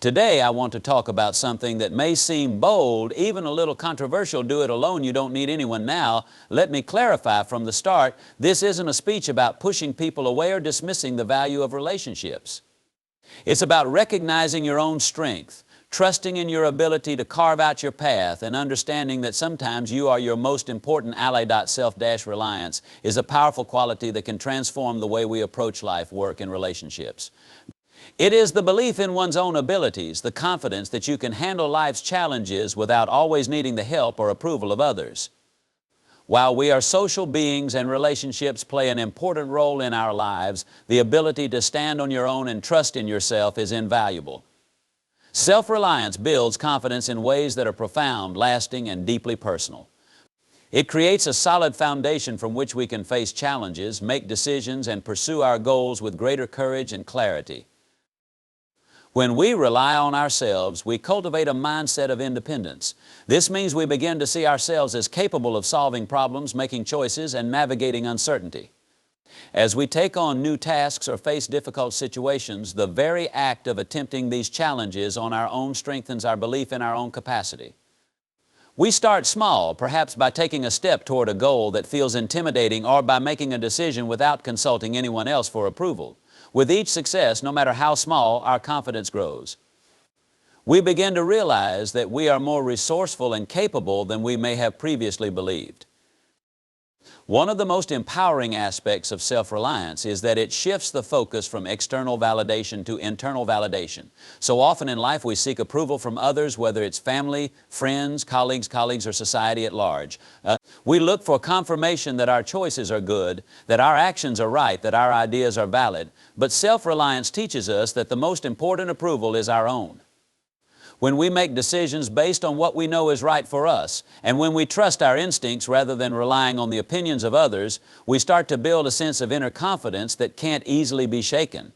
Today I want to talk about something that may seem bold, even a little controversial. Do it alone, you don't need anyone now. Let me clarify from the start, this isn't a speech about pushing people away or dismissing the value of relationships. It's about recognizing your own strength, trusting in your ability to carve out your path, and understanding that sometimes you are your most important ally. Self-reliance is a powerful quality that can transform the way we approach life, work, and relationships. It is the belief in one's own abilities, the confidence that you can handle life's challenges without always needing the help or approval of others. While we are social beings and relationships play an important role in our lives, the ability to stand on your own and trust in yourself is invaluable. Self-reliance builds confidence in ways that are profound, lasting, and deeply personal. It creates a solid foundation from which we can face challenges, make decisions, and pursue our goals with greater courage and clarity. When we rely on ourselves, we cultivate a mindset of independence. This means we begin to see ourselves as capable of solving problems, making choices, and navigating uncertainty. As we take on new tasks or face difficult situations, the very act of attempting these challenges on our own strengthens our belief in our own capacity. We start small, perhaps by taking a step toward a goal that feels intimidating or by making a decision without consulting anyone else for approval. With each success, no matter how small, our confidence grows. We begin to realize that we are more resourceful and capable than we may have previously believed. One of the most empowering aspects of self-reliance is that it shifts the focus from external validation to internal validation. So often in life we seek approval from others, whether it's family, friends, colleagues, or society at large. We look for confirmation that our choices are good, that our actions are right, that our ideas are valid. But self-reliance teaches us that the most important approval is our own. When we make decisions based on what we know is right for us, and when we trust our instincts rather than relying on the opinions of others, we start to build a sense of inner confidence that can't easily be shaken.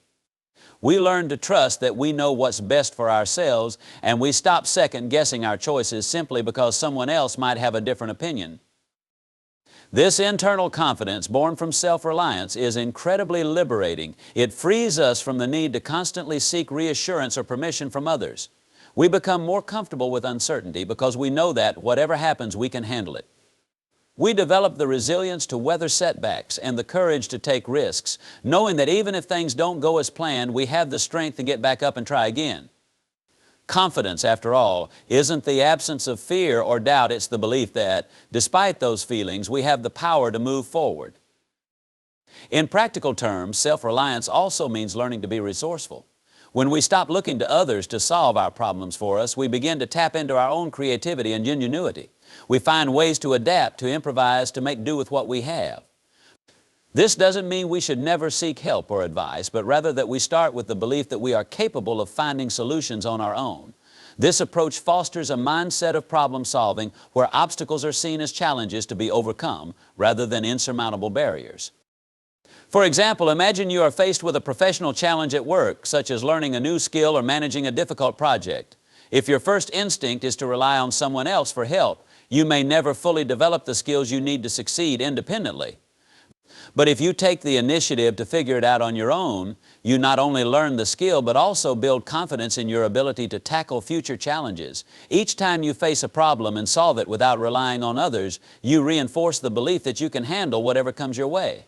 We learn to trust that we know what's best for ourselves, and we stop second-guessing our choices simply because someone else might have a different opinion. This internal confidence, born from self-reliance, is incredibly liberating. It frees us from the need to constantly seek reassurance or permission from others. We become more comfortable with uncertainty because we know that, whatever happens, we can handle it. We develop the resilience to weather setbacks and the courage to take risks, knowing that even if things don't go as planned, we have the strength to get back up and try again. Confidence, after all, isn't the absence of fear or doubt. It's the belief that, despite those feelings, we have the power to move forward. In practical terms, self-reliance also means learning to be resourceful. When we stop looking to others to solve our problems for us, we begin to tap into our own creativity and ingenuity. We find ways to adapt, to improvise, to make do with what we have. This doesn't mean we should never seek help or advice, but rather that we start with the belief that we are capable of finding solutions on our own. This approach fosters a mindset of problem solving where obstacles are seen as challenges to be overcome rather than insurmountable barriers. For example, imagine you are faced with a professional challenge at work, such as learning a new skill or managing a difficult project. If your first instinct is to rely on someone else for help, you may never fully develop the skills you need to succeed independently. But if you take the initiative to figure it out on your own, you not only learn the skill, but also build confidence in your ability to tackle future challenges. Each time you face a problem and solve it without relying on others, you reinforce the belief that you can handle whatever comes your way.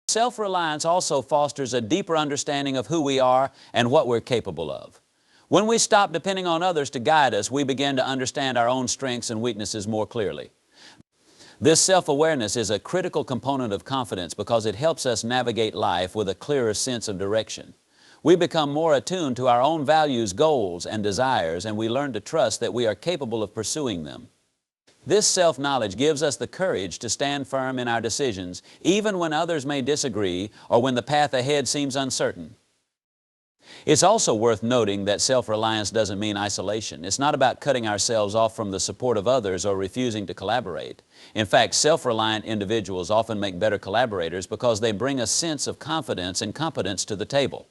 Self-reliance also fosters a deeper understanding of who we are and what we're capable of. When we stop depending on others to guide us, we begin to understand our own strengths and weaknesses more clearly. This self-awareness is a critical component of confidence because it helps us navigate life with a clearer sense of direction. We become more attuned to our own values, goals, and desires, and we learn to trust that we are capable of pursuing them. This self-knowledge gives us the courage to stand firm in our decisions, even when others may disagree or when the path ahead seems uncertain. It's also worth noting that self-reliance doesn't mean isolation. It's not about cutting ourselves off from the support of others or refusing to collaborate. In fact, self-reliant individuals often make better collaborators because they bring a sense of confidence and competence to the table.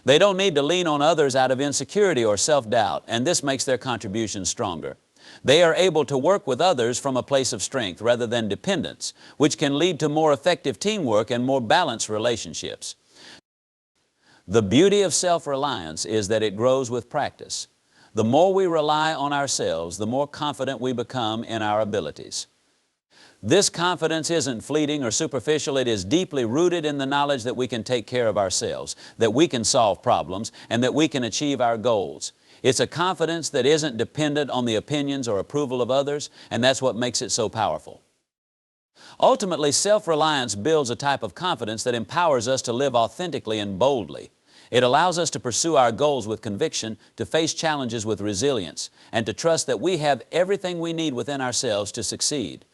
They don't need to lean on others out of insecurity or self-doubt, and this makes their contributions stronger. They are able to work with others from a place of strength rather than dependence, which can lead to more effective teamwork and more balanced relationships. The beauty of self-reliance is that it grows with practice. The more we rely on ourselves, the more confident we become in our abilities. This confidence isn't fleeting or superficial. It is deeply rooted in the knowledge that we can take care of ourselves, that we can solve problems, and that we can achieve our goals. It's a confidence that isn't dependent on the opinions or approval of others, and that's what makes it so powerful. Ultimately, self-reliance builds a type of confidence that empowers us to live authentically and boldly. It allows us to pursue our goals with conviction, to face challenges with resilience, and to trust that we have everything we need within ourselves to succeed.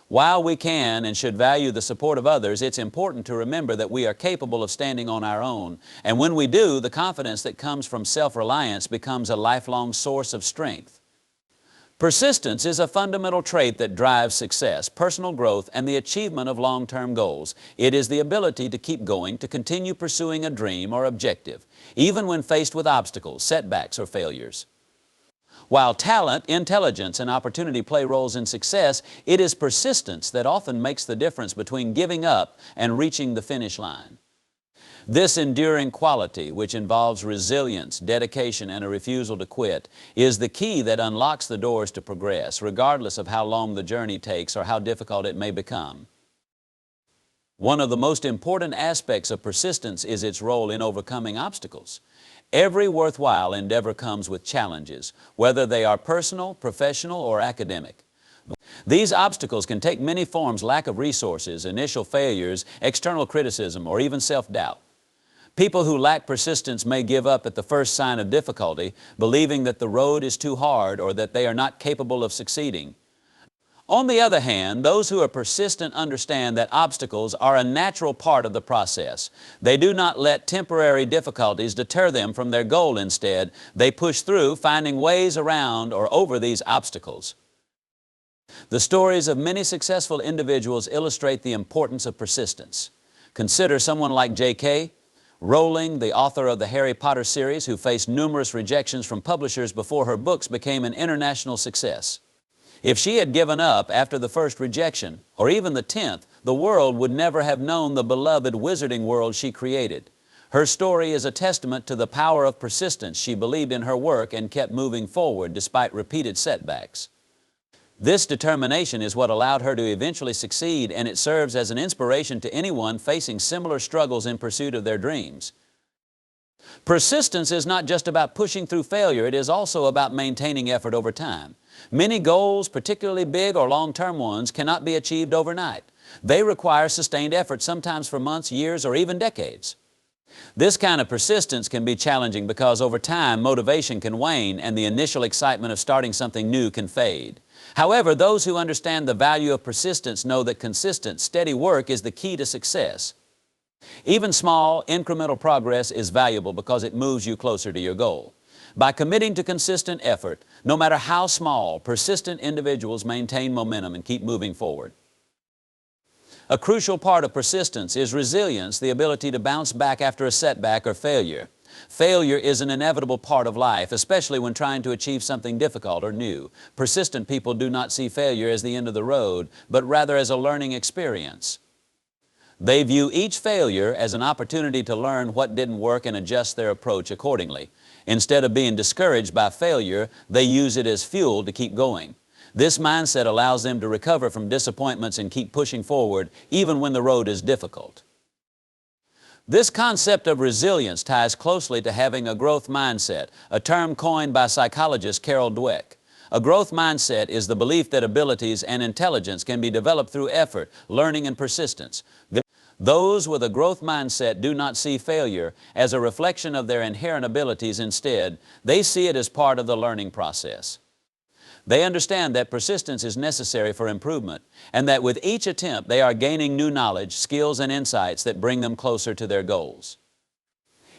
While we can and should value the support of others, it's important to remember that we are capable of standing on our own. And when we do, the confidence that comes from self-reliance becomes a lifelong source of strength. Persistence is a fundamental trait that drives success, personal growth, and the achievement of long-term goals. It is the ability to keep going, to continue pursuing a dream or objective, even when faced with obstacles, setbacks, or failures. While talent, intelligence, and opportunity play roles in success, it is persistence that often makes the difference between giving up and reaching the finish line. This enduring quality, which involves resilience, dedication, and a refusal to quit, is the key that unlocks the doors to progress, regardless of how long the journey takes or how difficult it may become. One of the most important aspects of persistence is its role in overcoming obstacles. Every worthwhile endeavor comes with challenges, whether they are personal, professional, or academic. These obstacles can take many forms: lack of resources, initial failures, external criticism, or even self-doubt. People who lack persistence may give up at the first sign of difficulty, believing that the road is too hard or that they are not capable of succeeding. On the other hand, those who are persistent understand that obstacles are a natural part of the process. They do not let temporary difficulties deter them from their goal. Instead, they push through, finding ways around or over these obstacles. The stories of many successful individuals illustrate the importance of persistence. Consider someone like J.K. Rowling, the author of the Harry Potter series, who faced numerous rejections from publishers before her books became an international success. If she had given up after the first rejection, or even the 10th, the world would never have known the beloved wizarding world she created. Her story is a testament to the power of persistence. She believed in her work and kept moving forward despite repeated setbacks. This determination is what allowed her to eventually succeed, and it serves as an inspiration to anyone facing similar struggles in pursuit of their dreams. Persistence is not just about pushing through failure, it is also about maintaining effort over time. Many goals, particularly big or long-term ones, cannot be achieved overnight. They require sustained effort, sometimes for months, years, or even decades. This kind of persistence can be challenging because over time motivation can wane and the initial excitement of starting something new can fade. However, those who understand the value of persistence know that consistent, steady work is the key to success. Even small, incremental progress is valuable because it moves you closer to your goal. By committing to consistent effort, no matter how small, persistent individuals maintain momentum and keep moving forward. A crucial part of persistence is resilience, the ability to bounce back after a setback or failure. Failure is an inevitable part of life, especially when trying to achieve something difficult or new. Persistent people do not see failure as the end of the road, but rather as a learning experience. They view each failure as an opportunity to learn what didn't work and adjust their approach accordingly. Instead of being discouraged by failure, they use it as fuel to keep going. This mindset allows them to recover from disappointments and keep pushing forward even when the road is difficult. This concept of resilience ties closely to having a growth mindset, a term coined by psychologist Carol Dweck. A growth mindset is the belief that abilities and intelligence can be developed through effort, learning, and persistence. Those with a growth mindset do not see failure as a reflection of their inherent abilities. Instead, they see it as part of the learning process. They understand that persistence is necessary for improvement, and that with each attempt they are gaining new knowledge, skills, and insights that bring them closer to their goals.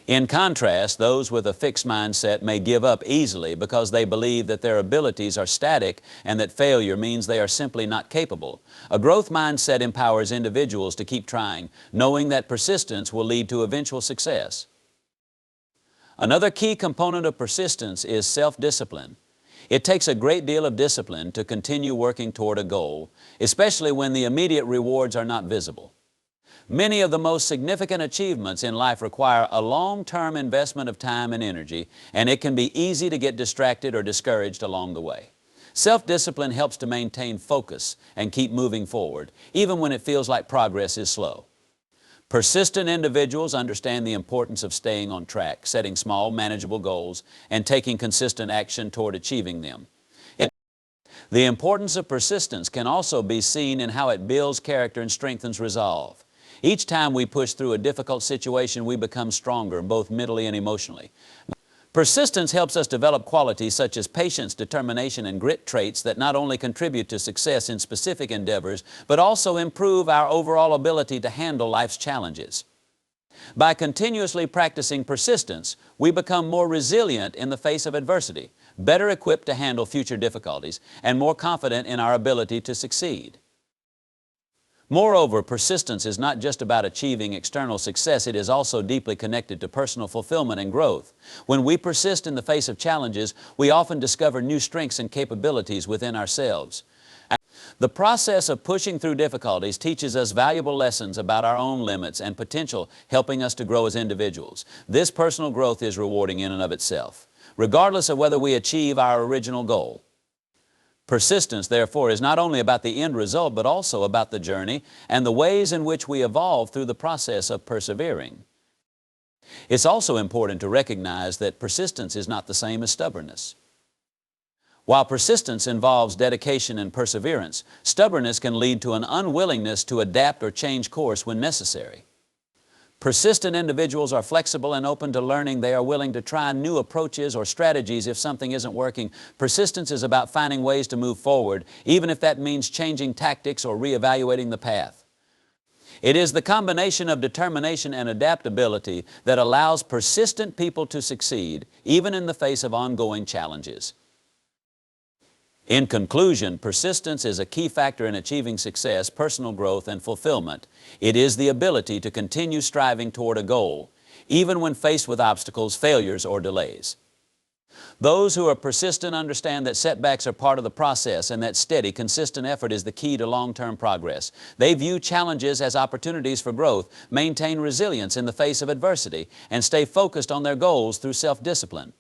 In contrast, those with a fixed mindset may give up easily because they believe that their abilities are static and that failure means they are simply not capable. A growth mindset empowers individuals to keep trying, knowing that persistence will lead to eventual success. Another key component of persistence is self-discipline. It takes a great deal of discipline to continue working toward a goal, especially when the immediate rewards are not visible. Many of the most significant achievements in life require a long-term investment of time and energy, and it can be easy to get distracted or discouraged along the way. Self-discipline helps to maintain focus and keep moving forward, even when it feels like progress is slow. Persistent individuals understand the importance of staying on track, setting small, manageable goals, and taking consistent action toward achieving them. The importance of persistence can also be seen in how it builds character and strengthens resolve. Each time we push through a difficult situation, we become stronger, both mentally and emotionally. Persistence helps us develop qualities such as patience, determination, and grit, traits that not only contribute to success in specific endeavors, but also improve our overall ability to handle life's challenges. By continuously practicing persistence, we become more resilient in the face of adversity, better equipped to handle future difficulties, and more confident in our ability to succeed. Moreover, persistence is not just about achieving external success, it is also deeply connected to personal fulfillment and growth. When we persist in the face of challenges, we often discover new strengths and capabilities within ourselves. The process of pushing through difficulties teaches us valuable lessons about our own limits and potential, helping us to grow as individuals. This personal growth is rewarding in and of itself, regardless of whether we achieve our original goal. Persistence, therefore, is not only about the end result, but also about the journey and the ways in which we evolve through the process of persevering. It's also important to recognize that persistence is not the same as stubbornness. While persistence involves dedication and perseverance, stubbornness can lead to an unwillingness to adapt or change course when necessary. Persistent individuals are flexible and open to learning. They are willing to try new approaches or strategies if something isn't working. Persistence is about finding ways to move forward, even if that means changing tactics or reevaluating the path. It is the combination of determination and adaptability that allows persistent people to succeed, even in the face of ongoing challenges. In conclusion, persistence is a key factor in achieving success, personal growth, and fulfillment. It is the ability to continue striving toward a goal, even when faced with obstacles, failures, or delays. Those who are persistent understand that setbacks are part of the process and that steady, consistent effort is the key to long-term progress. They view challenges as opportunities for growth, maintain resilience in the face of adversity, and stay focused on their goals through self-discipline.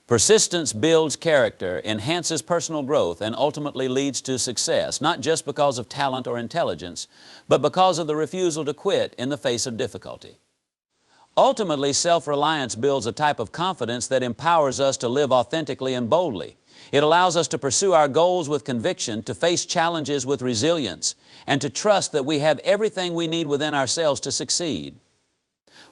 Persistence builds character, enhances personal growth, and ultimately leads to success, not just because of talent or intelligence, but because of the refusal to quit in the face of difficulty. Ultimately, self-reliance builds a type of confidence that empowers us to live authentically and boldly. It allows us to pursue our goals with conviction, to face challenges with resilience, and to trust that we have everything we need within ourselves to succeed.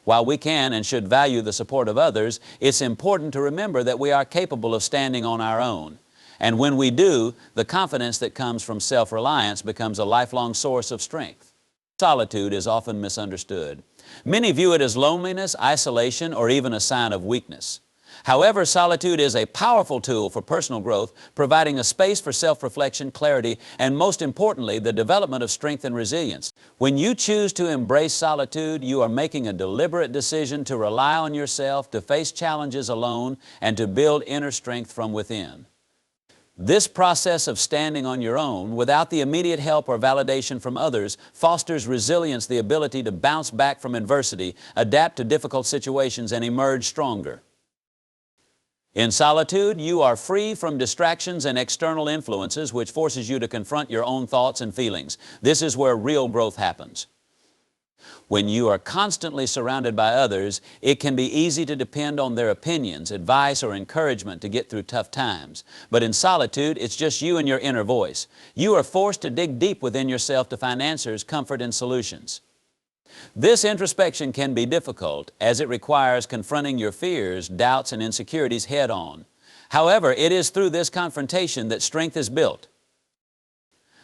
While we can and should value the support of others, it's important to remember that we are capable of standing on our own. And when we do, the confidence that comes from self-reliance becomes a lifelong source of strength. Solitude is often misunderstood. Many view it as loneliness, isolation, or even a sign of weakness. However, solitude is a powerful tool for personal growth, providing a space for self-reflection, clarity, and most importantly, the development of strength and resilience. When you choose to embrace solitude, you are making a deliberate decision to rely on yourself, to face challenges alone, and to build inner strength from within. This process of standing on your own, without the immediate help or validation from others, fosters resilience, the ability to bounce back from adversity, adapt to difficult situations, and emerge stronger. In solitude, you are free from distractions and external influences, which forces you to confront your own thoughts and feelings. This is where real growth happens. When you are constantly surrounded by others, it can be easy to depend on their opinions, advice, or encouragement to get through tough times. But in solitude, it's just you and your inner voice. You are forced to dig deep within yourself to find answers, comfort, and solutions. This introspection can be difficult, as it requires confronting your fears, doubts, and insecurities head-on. However, it is through this confrontation that strength is built.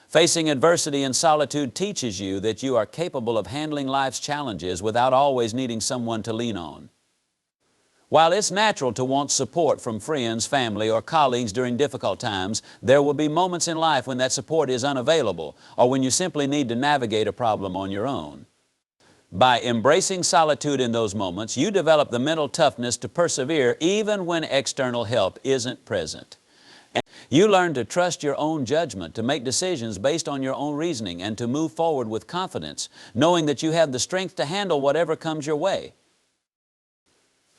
Facing adversity in solitude teaches you that you are capable of handling life's challenges without always needing someone to lean on. While it's natural to want support from friends, family, or colleagues during difficult times, there will be moments in life when that support is unavailable, or when you simply need to navigate a problem on your own. By embracing solitude in those moments, you develop the mental toughness to persevere even when external help isn't present. You learn to trust your own judgment, to make decisions based on your own reasoning, and to move forward with confidence, knowing that you have the strength to handle whatever comes your way.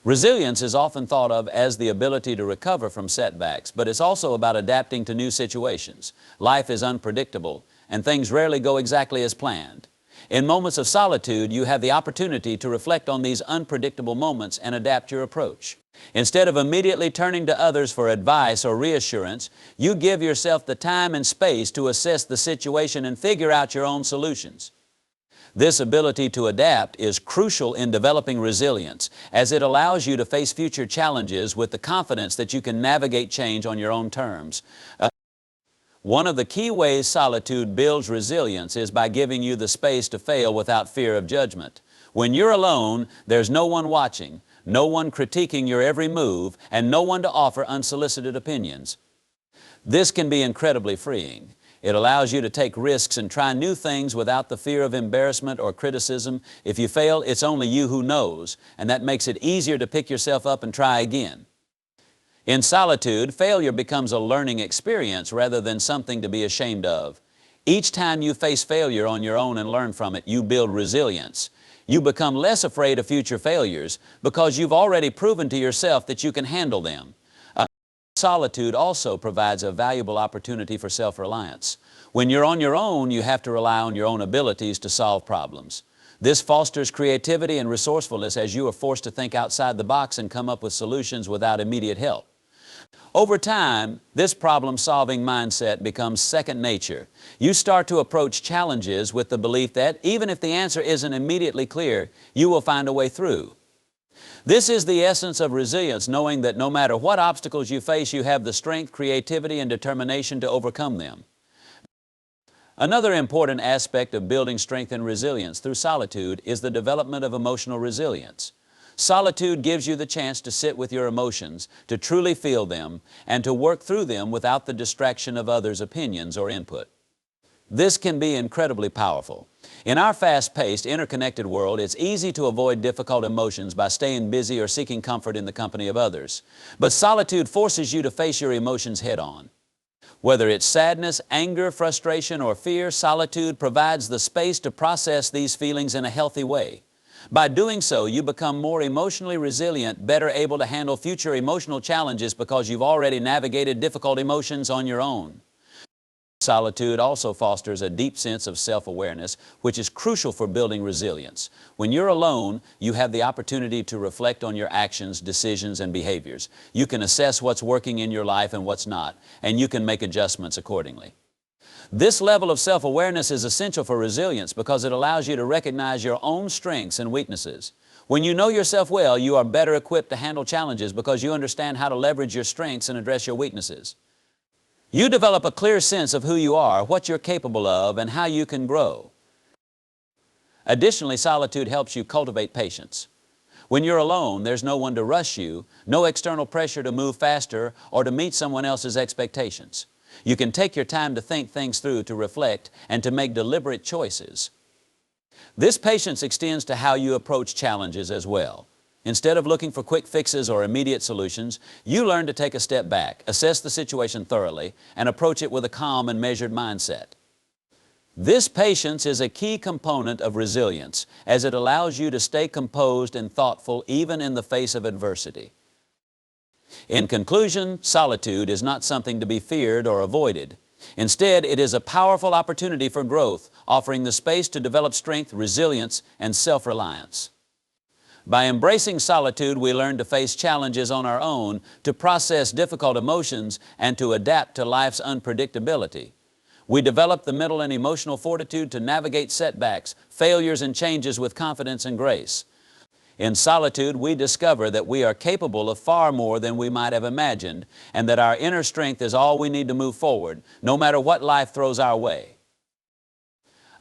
Resilience is often thought of as the ability to recover from setbacks, but it's also about adapting to new situations. Life is unpredictable, and things rarely go exactly as planned. In moments of solitude, you have the opportunity to reflect on these unpredictable moments and adapt your approach. Instead of immediately turning to others for advice or reassurance, you give yourself the time and space to assess the situation and figure out your own solutions. This ability to adapt is crucial in developing resilience, as it allows you to face future challenges with the confidence that you can navigate change on your own terms. One of the key ways solitude builds resilience is by giving you the space to fail without fear of judgment. When you're alone, there's no one watching, no one critiquing your every move, and no one to offer unsolicited opinions. This can be incredibly freeing. It allows you to take risks and try new things without the fear of embarrassment or criticism. If you fail, it's only you who knows, and that makes it easier to pick yourself up and try again. In solitude, failure becomes a learning experience rather than something to be ashamed of. Each time you face failure on your own and learn from it, you build resilience. You become less afraid of future failures because you've already proven to yourself that you can handle them. Solitude also provides a valuable opportunity for self-reliance. When you're on your own, you have to rely on your own abilities to solve problems. This fosters creativity and resourcefulness as you are forced to think outside the box and come up with solutions without immediate help. Over time, this problem-solving mindset becomes second nature. You start to approach challenges with the belief that even if the answer isn't immediately clear, you will find a way through. This is the essence of resilience, knowing that no matter what obstacles you face, you have the strength, creativity, and determination to overcome them. Another important aspect of building strength and resilience through solitude is the development of emotional resilience. Solitude gives you the chance to sit with your emotions, to truly feel them, and to work through them without the distraction of others' opinions or input. This can be incredibly powerful. In our fast-paced, interconnected world, it's easy to avoid difficult emotions by staying busy or seeking comfort in the company of others. But solitude forces you to face your emotions head-on. Whether it's sadness, anger, frustration, or fear, solitude provides the space to process these feelings in a healthy way. By doing so, you become more emotionally resilient, better able to handle future emotional challenges because you've already navigated difficult emotions on your own. Solitude also fosters a deep sense of self-awareness, which is crucial for building resilience. When you're alone, you have the opportunity to reflect on your actions, decisions, and behaviors. You can assess what's working in your life and what's not, and you can make adjustments accordingly. This level of self-awareness is essential for resilience because it allows you to recognize your own strengths and weaknesses. When you know yourself well, you are better equipped to handle challenges because you understand how to leverage your strengths and address your weaknesses. You develop a clear sense of who you are, what you're capable of, and how you can grow. Additionally, solitude helps you cultivate patience. When you're alone, there's no one to rush you, no external pressure to move faster or to meet someone else's expectations. You can take your time to think things through, to reflect, and to make deliberate choices. This patience extends to how you approach challenges as well. Instead of looking for quick fixes or immediate solutions, you learn to take a step back, assess the situation thoroughly, and approach it with a calm and measured mindset. This patience is a key component of resilience, as it allows you to stay composed and thoughtful even in the face of adversity. In conclusion, solitude is not something to be feared or avoided. Instead, it is a powerful opportunity for growth, offering the space to develop strength, resilience, and self-reliance. By embracing solitude, we learn to face challenges on our own, to process difficult emotions, and to adapt to life's unpredictability. We develop the mental and emotional fortitude to navigate setbacks, failures, and changes with confidence and grace. In solitude, we discover that we are capable of far more than we might have imagined, and that our inner strength is all we need to move forward, no matter what life throws our way.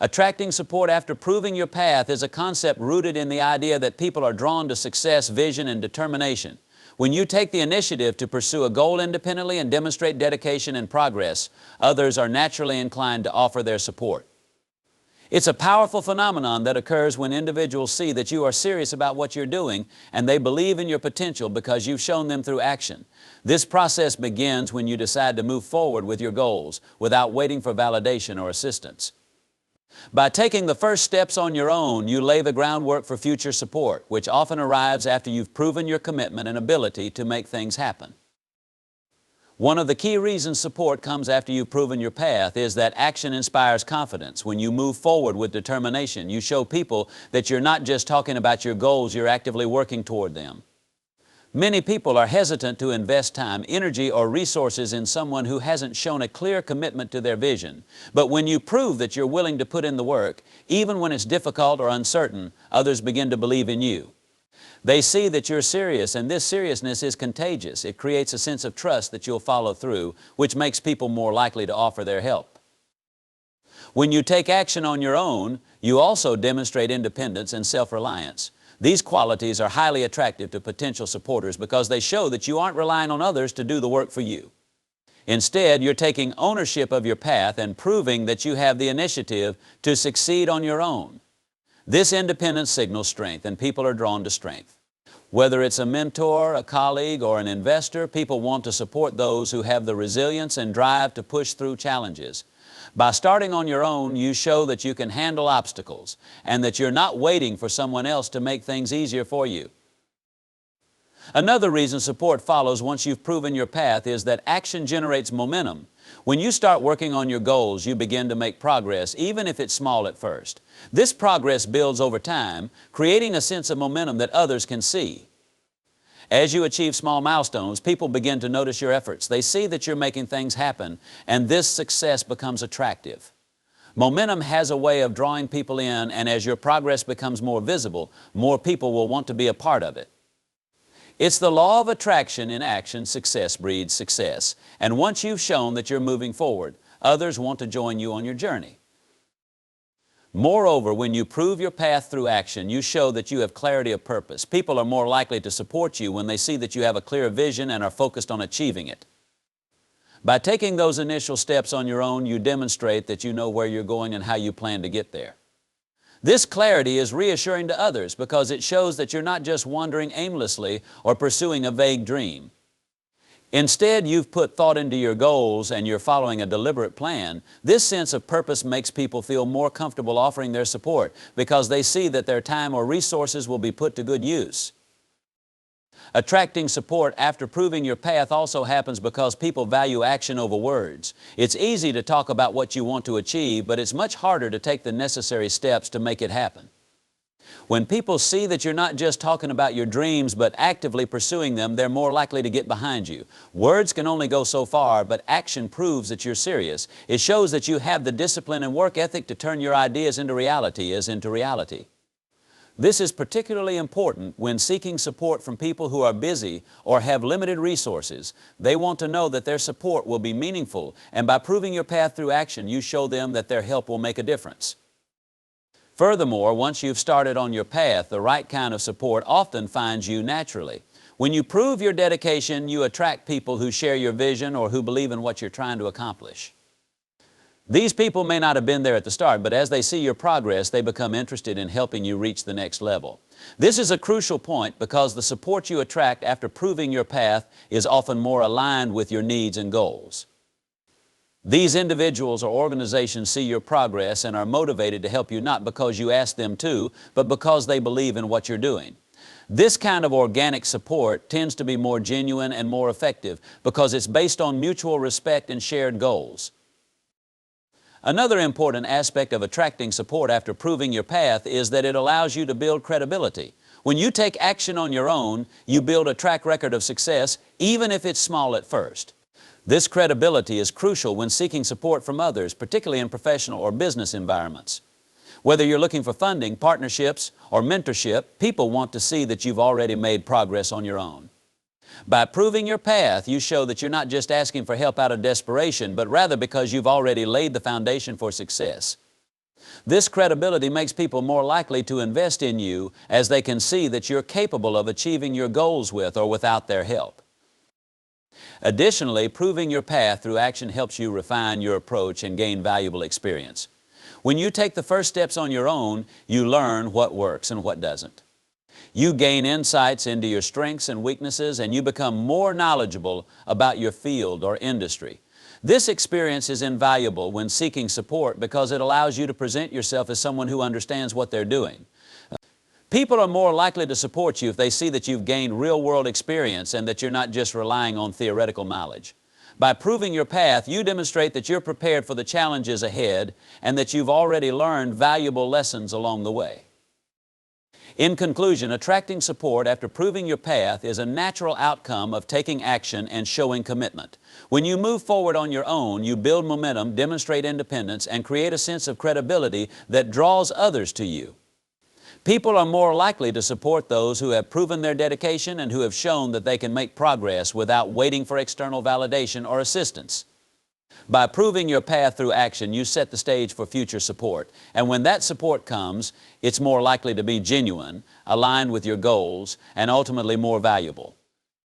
Attracting support after proving your path is a concept rooted in the idea that people are drawn to success, vision, and determination. When you take the initiative to pursue a goal independently and demonstrate dedication and progress, others are naturally inclined to offer their support. It's a powerful phenomenon that occurs when individuals see that you are serious about what you're doing and they believe in your potential because you've shown them through action. This process begins when you decide to move forward with your goals without waiting for validation or assistance. By taking the first steps on your own, you lay the groundwork for future support, which often arrives after you've proven your commitment and ability to make things happen. One of the key reasons support comes after you've proven your path is that action inspires confidence. When you move forward with determination, you show people that you're not just talking about your goals, you're actively working toward them. Many people are hesitant to invest time, energy, or resources in someone who hasn't shown a clear commitment to their vision. But when you prove that you're willing to put in the work, even when it's difficult or uncertain, others begin to believe in you. They see that you're serious, and this seriousness is contagious. It creates a sense of trust that you'll follow through, which makes people more likely to offer their help. When you take action on your own, you also demonstrate independence and self-reliance. These qualities are highly attractive to potential supporters because they show that you aren't relying on others to do the work for you. Instead, you're taking ownership of your path and proving that you have the initiative to succeed on your own. This independence signals strength, and people are drawn to strength. Whether it's a mentor, a colleague, or an investor, people want to support those who have the resilience and drive to push through challenges. By starting on your own, you show that you can handle obstacles and that you're not waiting for someone else to make things easier for you. Another reason support follows once you've proven your path is that action generates momentum. When you start working on your goals, you begin to make progress, even if it's small at first. This progress builds over time, creating a sense of momentum that others can see. As you achieve small milestones, people begin to notice your efforts. They see that you're making things happen, and this success becomes attractive. Momentum has a way of drawing people in, and as your progress becomes more visible, more people will want to be a part of it. It's the law of attraction in action. Success breeds success. And once you've shown that you're moving forward, others want to join you on your journey. Moreover, when you prove your path through action, you show that you have clarity of purpose. People are more likely to support you when they see that you have a clear vision and are focused on achieving it. By taking those initial steps on your own, you demonstrate that you know where you're going and how you plan to get there. This clarity is reassuring to others because it shows that you're not just wandering aimlessly or pursuing a vague dream. Instead, you've put thought into your goals and you're following a deliberate plan. This sense of purpose makes people feel more comfortable offering their support because they see that their time or resources will be put to good use. Attracting support after proving your path also happens because people value action over words. It's easy to talk about what you want to achieve, but it's much harder to take the necessary steps to make it happen. When people see that you're not just talking about your dreams, but actively pursuing them, they're more likely to get behind you. Words can only go so far, but action proves that you're serious. It shows that you have the discipline and work ethic to turn your ideas into reality, into reality. This is particularly important when seeking support from people who are busy or have limited resources. They want to know that their support will be meaningful, and by proving your path through action, you show them that their help will make a difference. Furthermore, once you've started on your path, the right kind of support often finds you naturally. When you prove your dedication, you attract people who share your vision or who believe in what you're trying to accomplish. These people may not have been there at the start, but as they see your progress, they become interested in helping you reach the next level. This is a crucial point because the support you attract after proving your path is often more aligned with your needs and goals. These individuals or organizations see your progress and are motivated to help you not because you ask them to, but because they believe in what you're doing. This kind of organic support tends to be more genuine and more effective because it's based on mutual respect and shared goals. Another important aspect of attracting support after proving your path is that it allows you to build credibility. When you take action on your own, you build a track record of success, even if it's small at first. This credibility is crucial when seeking support from others, particularly in professional or business environments. Whether you're looking for funding, partnerships, or mentorship, people want to see that you've already made progress on your own. By proving your path, you show that you're not just asking for help out of desperation, but rather because you've already laid the foundation for success. This credibility makes people more likely to invest in you as they can see that you're capable of achieving your goals with or without their help. Additionally, proving your path through action helps you refine your approach and gain valuable experience. When you take the first steps on your own, you learn what works and what doesn't. You gain insights into your strengths and weaknesses, and you become more knowledgeable about your field or industry. This experience is invaluable when seeking support because it allows you to present yourself as someone who understands what they're doing. People are more likely to support you if they see that you've gained real-world experience and that you're not just relying on theoretical knowledge. By proving your path, you demonstrate that you're prepared for the challenges ahead and that you've already learned valuable lessons along the way. In conclusion, attracting support after proving your path is a natural outcome of taking action and showing commitment. When you move forward on your own, you build momentum, demonstrate independence, and create a sense of credibility that draws others to you. People are more likely to support those who have proven their dedication and who have shown that they can make progress without waiting for external validation or assistance. By proving your path through action, you set the stage for future support. And when that support comes, it's more likely to be genuine, aligned with your goals, and ultimately more valuable.